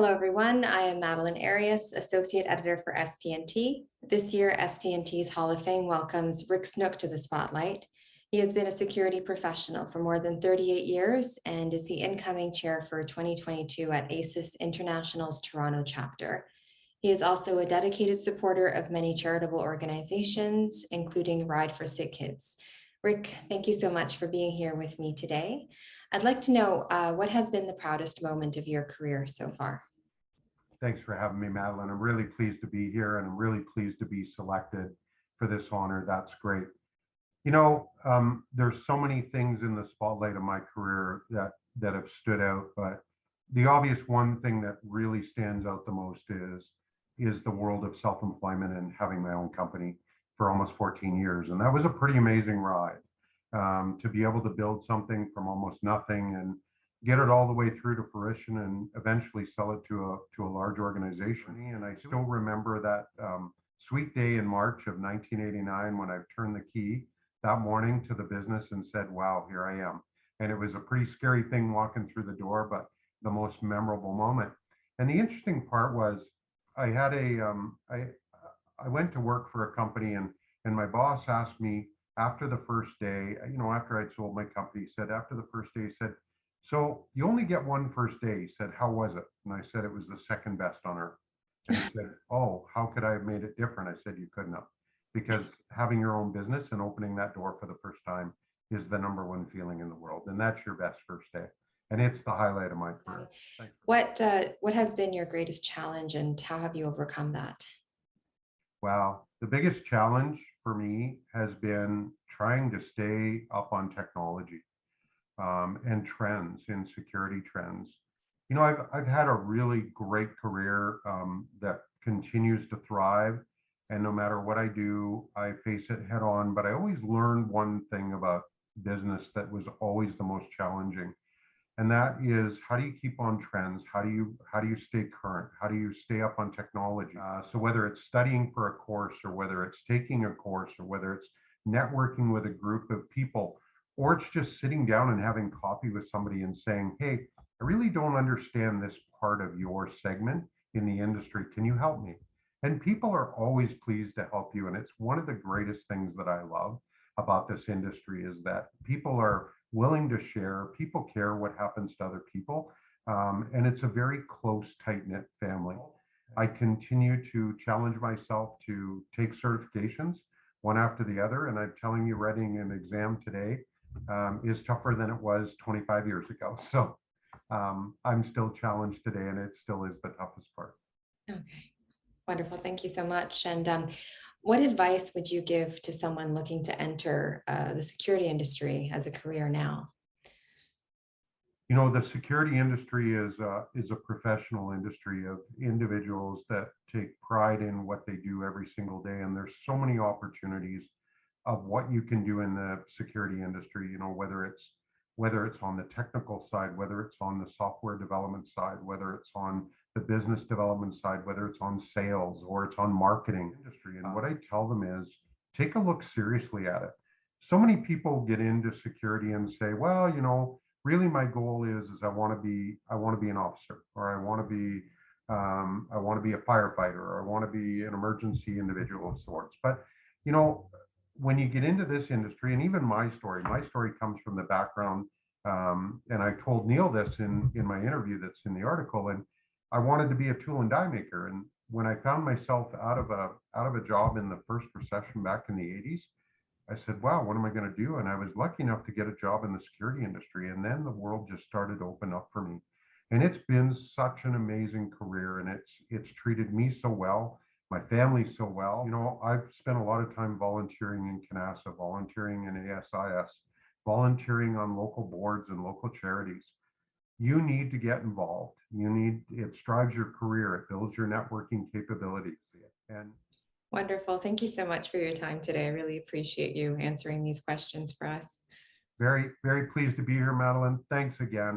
Hello, everyone. I am Madeline Arias, Associate Editor for SPNT. This year, SPNT's Hall of Fame welcomes Rick Snook to the spotlight. He has been a security professional for more than 38 years and is the incoming chair for 2022 at ASIS International's Toronto chapter. He is also a dedicated supporter of many charitable organizations, including Ride for Sick Kids. Rick, thank you so much for being here with me today. I'd like to know what has been the proudest moment of your career so far? Thanks for having me, Madeline. I'm really pleased to be here and I'm really pleased to be selected for this honor. That's great. There's so many things in the spotlight of my career that have stood out, but the obvious one thing that really stands out the most is the world of self-employment and having my own company for almost 14 years. And that was a pretty amazing ride, to be able to build something from almost nothing and get it all the way through to fruition and eventually sell it to a large organization. And I still remember that sweet day in March of 1989 when I turned the key that morning to the business and said, wow, here I am. And it was a pretty scary thing walking through the door, but the most memorable moment. And the interesting part was I had I went to work for a company and my boss asked me after the first day, after I'd sold my company, he said, after the first day, he said, so you only get one first day. He said, how was it? And I said, it was the second best on earth. And he said, oh, how could I have made it different? I said, you couldn't have, because having your own business and opening that door for the first time is the number one feeling in the world. And that's your best first day. And it's the highlight of my career. What has been your greatest challenge and how have you overcome that? Wow. The biggest challenge for me has been trying to stay up on technology. And trends in security trends. I've had a really great career that continues to thrive. And no matter what I do, I face it head on. But I always learned one thing about business that was always the most challenging. And that is, how do you keep on trends? How do you stay current? How do you stay up on technology? So whether it's studying for a course or whether it's taking a course or whether it's networking with a group of people, or it's just sitting down and having coffee with somebody and saying, hey, I really don't understand this part of your segment in the industry. Can you help me? And people are always pleased to help you. And it's one of the greatest things that I love about this industry is that people are willing to share. People care what happens to other people. And it's a very close, tight-knit family. I continue to challenge myself to take certifications one after the other. And I'm telling you, writing an exam today is tougher than it was 25 years ago. So I'm still challenged today, and it still is the toughest part. Okay, wonderful. Thank you so much. And what advice would you give to someone looking to enter the security industry as a career now? The security industry is a professional industry of individuals that take pride in what they do every single day. And there's so many opportunities of what you can do in the security industry, whether it's on the technical side, whether it's on the software development side, whether it's on the business development side, whether it's on sales or it's on marketing industry. And what I tell them is take a look seriously at it. So many people get into security and say, well, really my goal is I want to be an officer, or I want to be a firefighter, or I want to be an emergency individual of sorts. But when you get into this industry, and even my story comes from the background, and I told Neil this in my interview that's in the article, and I wanted to be a tool and die maker. And when I found myself out of a job in the first recession back in the 80s, I said, wow, what am I going to do? And I was lucky enough to get a job in the security industry. And then the world just started to open up for me. And it's been such an amazing career, and it's treated me so well, my family so well. I've spent a lot of time volunteering in CANASA, volunteering in ASIS, volunteering on local boards and local charities. You need to get involved. It drives your career. It builds your networking capabilities. And Wonderful. Thank you so much for your time today. I really appreciate you answering these questions for us. very, very pleased to be here, Madeline. Thanks again.